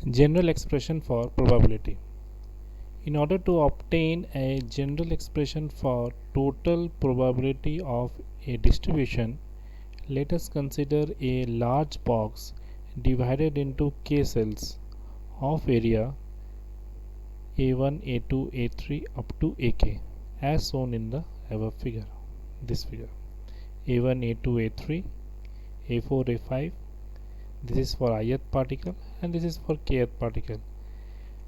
General expression for probability. In order to obtain a general expression for total probability of a distribution, let us consider a large box divided into k cells of area A1, A2, A3 up to AK as shown in the above figure. This figure A1, A2, A3, A4, A5. This is for ith particle and this is for kth particle.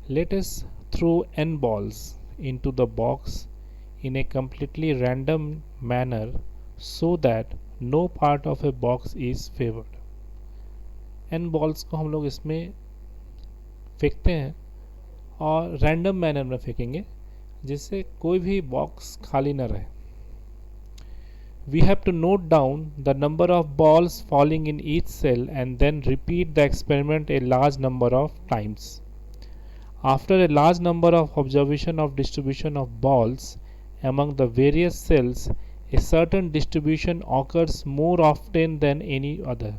Let us throw n balls into the box in a completely random manner so that no part of a box is favored. n balls को हम लोग इसमें फेंकते हैं और random manner में फेंकेंगे जिससे कोई भी बॉक्स खाली ना रहे. We have to note down the number of balls falling in each cell and then repeat the experiment a large number of times. After a large number of observation of distribution of balls among the various cells, a certain distribution occurs more often than any other.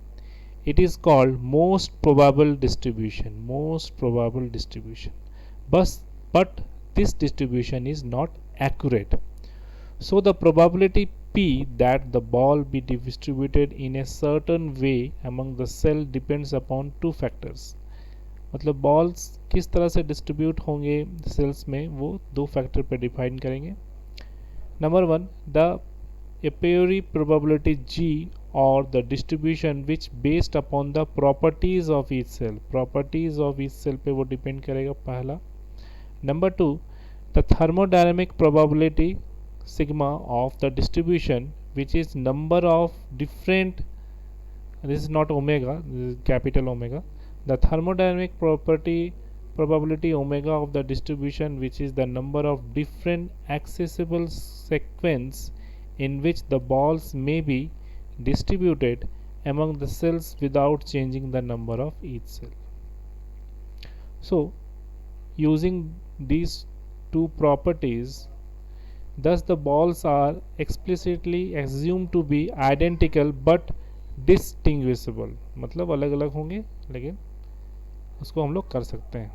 It is called most probable distribution. Most probable distribution. But this distribution is not accurate. So the probability P that the ball be distributed in a certain way among the cell depends upon two factors. मतलब balls किस तरह से distribute होंगे sales में वो दो factor पे define करेंगे. Number one, the a priori probability G और the distribution which based upon the properties of each cell. Properties of each cell पे वो डिपेंड करेगा पहला. Number two, the thermodynamic probability sigma of the distribution which is number of different, this is not omega, this is capital omega, the thermodynamic probability omega of the distribution which is the number of different accessible sequence in which the balls may be distributed among the cells without changing the number of each cell. So using these two properties, thus the balls are explicitly assumed to be identical but distinguishable. मतलब अलग अलग होंगे लेकिन उसको हम लोग कर सकते हैं.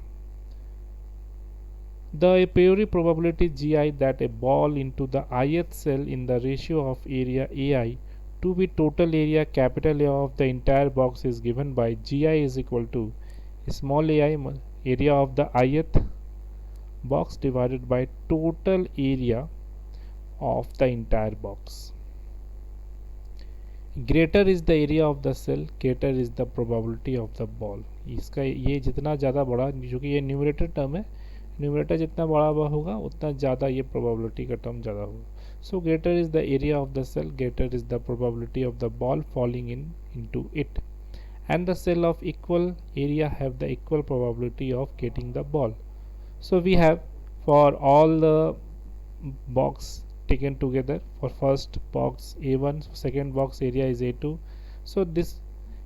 The a priori probability Gi that a ball into the ith cell in the ratio of area Ai to be total area capital A of the entire box is given by Gi is equal to small ai area of the ith box divided by total area of the entire box. Greater is the area of the cell, greater is the probability of the ball. इसका ये जितना ज़्यादा बड़ा, क्योंकि ये numerator term है, numerator जितना बड़ा होगा उतना ज़्यादा ये प्रोबेबिलिटी का टर्म ज़्यादा होगा. So greater is the area of the cell, greater is the probability of the ball falling into it, and the cell of equal area have the equal probability of getting the ball. So we have for all the box taken together, for first box A1, second box area is A2. So this,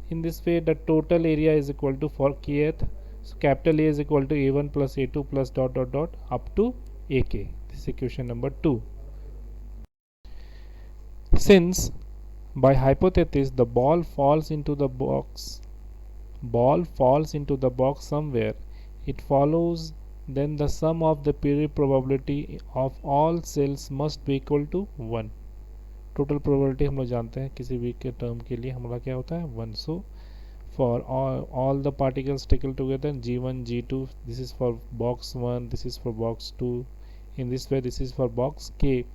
in this way the total area is equal to, for kth, so capital A is equal to A1 plus A2 plus dot dot dot up to AK. This is equation number 2. Since by hypothesis the ball falls into the box somewhere, it follows then the sum of the period probability of all cells must be equal to 1. Total probability हम लोग जानते हैं किसी भी के term के लिए हमारा क्या होता है 1. So for all the particles taken together G1 G2, this is for box 1, this is for box 2, in this way this is for box K.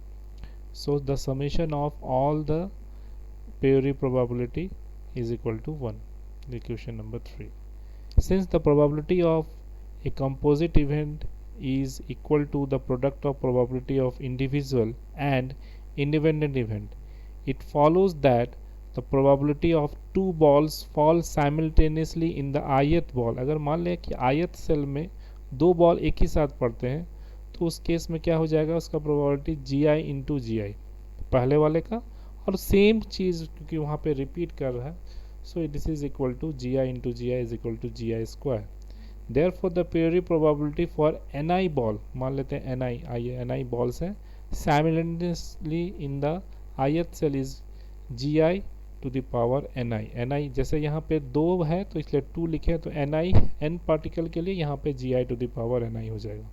So the summation of all the period probability is equal to 1. Equation number 3. Since the probability of a composite event is equal to the product of probability of individual and independent event, it follows that the probability of two balls fall simultaneously in the ith ball. अगर मान लें कि ith cell में दो ball एक ही साथ पड़ते हैं तो उस केस में क्या हो जाएगा, उसका प्रोबेबिलिटी Gi इंटू Gi पहले वाले का, और सेम चीज़ क्योंकि वहाँ पे रिपीट कर रहा है, so this is equal to Gi into Gi is equal to Gi square. Therefore the priori probability for Ni ball, मान लेते हैं Ni balls हैं, simultaneously in the ith cell is Gi to the power N I. N I जैसे यहाँ पे 2 है तो इसलिए 2 लिखे हैं, तो एन आई एन पार्टिकल के लिए यहाँ पे जी आई टू द पावर एन आई हो जाएगा।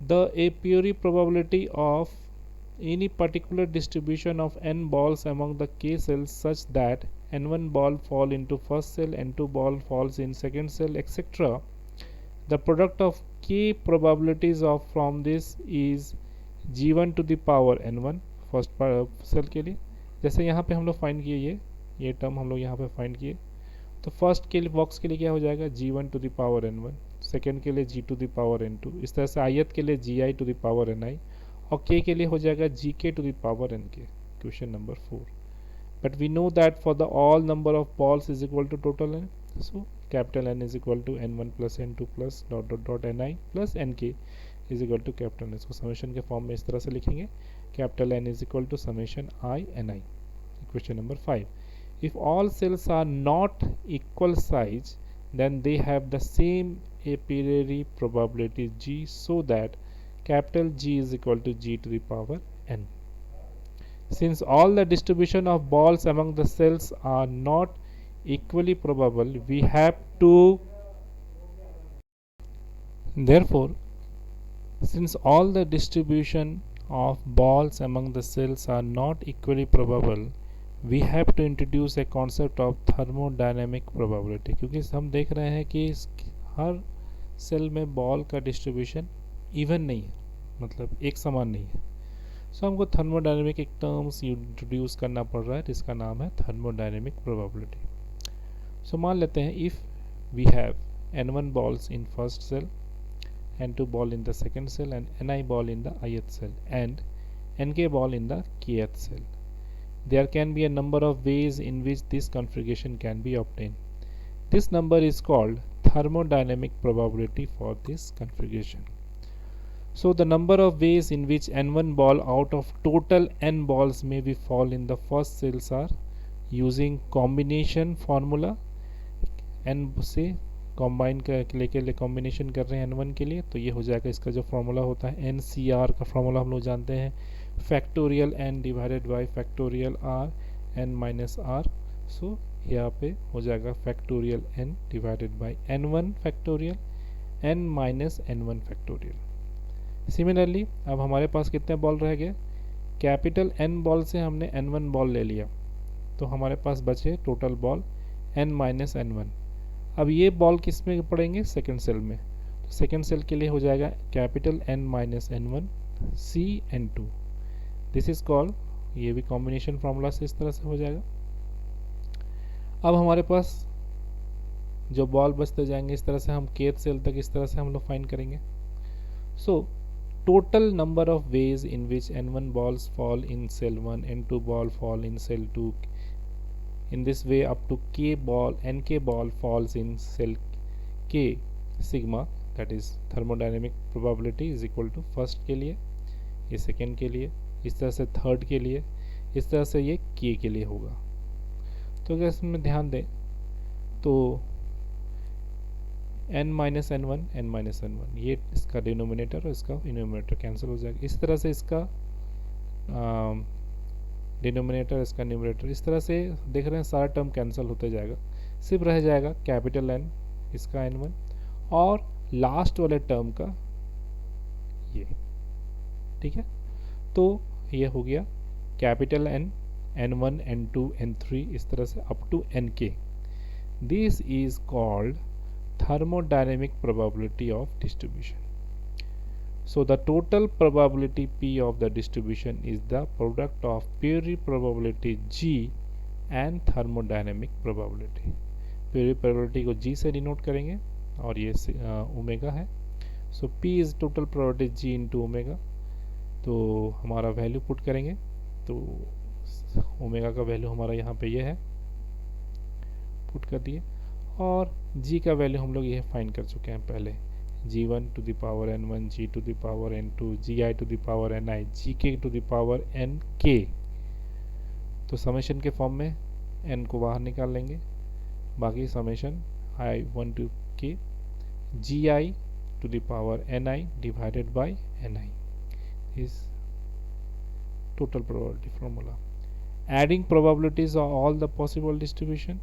The a priori probability of any particular distribution of n balls among the k cells such that n1 ball fall into first cell, n2 ball falls in second cell, etc. The product of k probabilities of from this is g1 to the power n1 first cell के लिए। जैसे यहाँ पे हम लोग find किए ये term हम लोग यहाँ पे फाइंड किए, तो फर्स्ट के लिए बॉक्स के लिए क्या हो जाएगा g1 to the power n1, second के लिए g to the power n2, इस तरह से ith के लिए gi to the power ni, और k के लिए हो जाएगा gk to the power nk। Question number 4। But we know that for the all number of balls is equal to total n, so capital N is equal to n1 plus n2 plus dot dot dot ni plus nk is equal to capital N। इसको summation के form में इस तरह से लिखेंगे, capital N is equal to summation i ni। Question number 5। If all cells are not equal size, then they have the same a priori probability g, so that capital G is equal to g to the power n. Since all the distribution of balls among the cells are not equally probable, we have to therefore since all the distribution of balls among the cells are not equally probable, we have to introduce a concept of thermodynamic probability. क्योंकि हम देख रहे हैं कि हर cell में ball का distribution even नहीं है, मतलब एक समान नहीं है, सो हमको थर्मोडायनेमिक एक टर्म्स इंट्रोड्यूस करना पड़ रहा है जिसका नाम है थर्मोडायनेमिक प्रोबेबिलिटी। सो मान लेते हैं if we have n1 balls in first cell, n2 ball in the second cell, and ni ball in the ith cell, and nk ball in the kth cell. There can be a number of ways in which this configuration can be obtained. This number is called thermodynamic probability for this configuration. So the number of ways in which n1 ball out of total n balls may be fall in the first cells are using combination formula। n से combine लेके लिए combination कर रहे हैं n1 के लिए, तो ये हो जाएगा इसका जो फॉर्मूला होता है NCR का फॉर्मूला हम लोग जानते हैं, factorial n divided by factorial r n minus r। सो यहाँ पे हो जाएगा factorial n divided by n1 factorial n minus n1 factorial. Similarly अब हमारे पास कितने बॉल रह गए, कैपिटल n बॉल से हमने n1 बॉल ले लिया, तो हमारे पास बचे total ball n minus n1। अब ये बॉल किस में पड़ेंगे, सेकेंड सेल में, तो सेकेंड सेल के लिए हो जाएगा capital n minus n1 c n2। This is called, ये भी कॉम्बिनेशन फार्मूला से इस तरह से हो जाएगा। अब हमारे पास जो बॉल बचते जाएंगे इस तरह से हम केथ सेल तक इस तरह से हम लोग फाइंड करेंगे। So total number of ways in which n1 balls fall in cell 1, n2 ball fall in cell 2, in this way up to nk ball falls in cell k sigma, that is thermodynamic probability is equal to first के लिए, ये second के लिए, इस तरह से third के लिए, इस तरह से ये k के लिए होगा। तो अगर इसमें ध्यान दें तो n माइनस n1 ये इसका डिनोमिनेटर और इसका इनोमिनेटर कैंसिल हो जाएगा, इस तरह से इसका डिनोमिनेटर इसका न्यूमरेटर, इस तरह से देख रहे हैं सारा टर्म कैंसिल होते जाएगा, सिर्फ रह जाएगा कैपिटल N इसका n1 और लास्ट वाले टर्म का ये, ठीक है। तो ये हो गया capital N n1 n2 n3 इस तरह से up to nk। This is called thermodynamic probability of distribution. So the total probability P of the distribution is the product of priori probability G and thermodynamic probability. Priori probability को G से denote करेंगे और ये omega है। So P is total probability G into omega, तो हमारा value put करेंगे तो ओमेगा का वैल्यू हमारा यहाँ पे ये है, पुट कर दिए, और G का वैल्यू हम लोग ये फाइंड कर चुके हैं पहले, G1 to the power N1, G to the power N2, Gi to the power Ni, Gk to the power Nk। तो समेशन के फॉर्म में n को बाहर निकाल लेंगे, बाकी summation i1 to k Gi to the power Ni divided by Ni is total probability formula। Adding probabilities of all the possible distribution,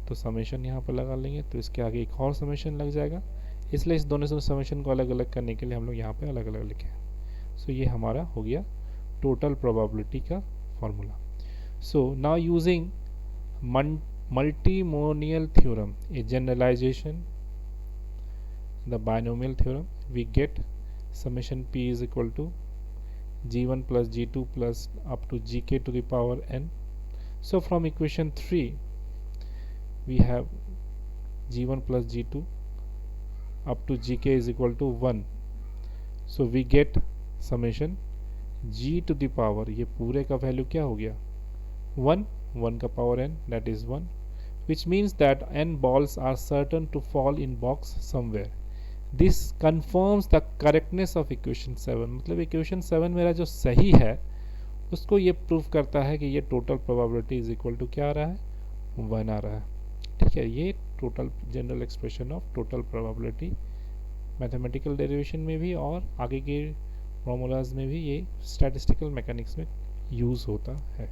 तो summation यहाँ पर लगा लेंगे, तो इसके आगे एक और समेशन लग जाएगा, इसलिए इस दोनों से समेशन को अलग अलग करने के लिए हम लोग यहाँ पे अलग अलग लिखे। सो ये हमारा हो गया टोटल प्रोबेबिलिटी का formula. So now using multimonial theorem, a generalization, the binomial theorem, we get summation p is equal to g1 plus g2 plus up to gk to the power n. So from equation 3 we have g1 plus g2 up to gk is equal to 1. So we get summation g to the power, ये पूरे का value क्या हो गया 1 का power n, that is 1, which means that n balls are certain to fall in box somewhere. This confirms the correctness of equation 7, मतलब equation 7 मेरा जो सही है उसको ये प्रूव करता है कि ये total probability is equal to क्या आ रहा है 1 आ रहा है। ठीक है, ये total general expression of total probability mathematical derivation में भी और आगे के फॉर्मूलाज में भी ये स्टैटिस्टिकल मैकेनिक्स में यूज़ होता है।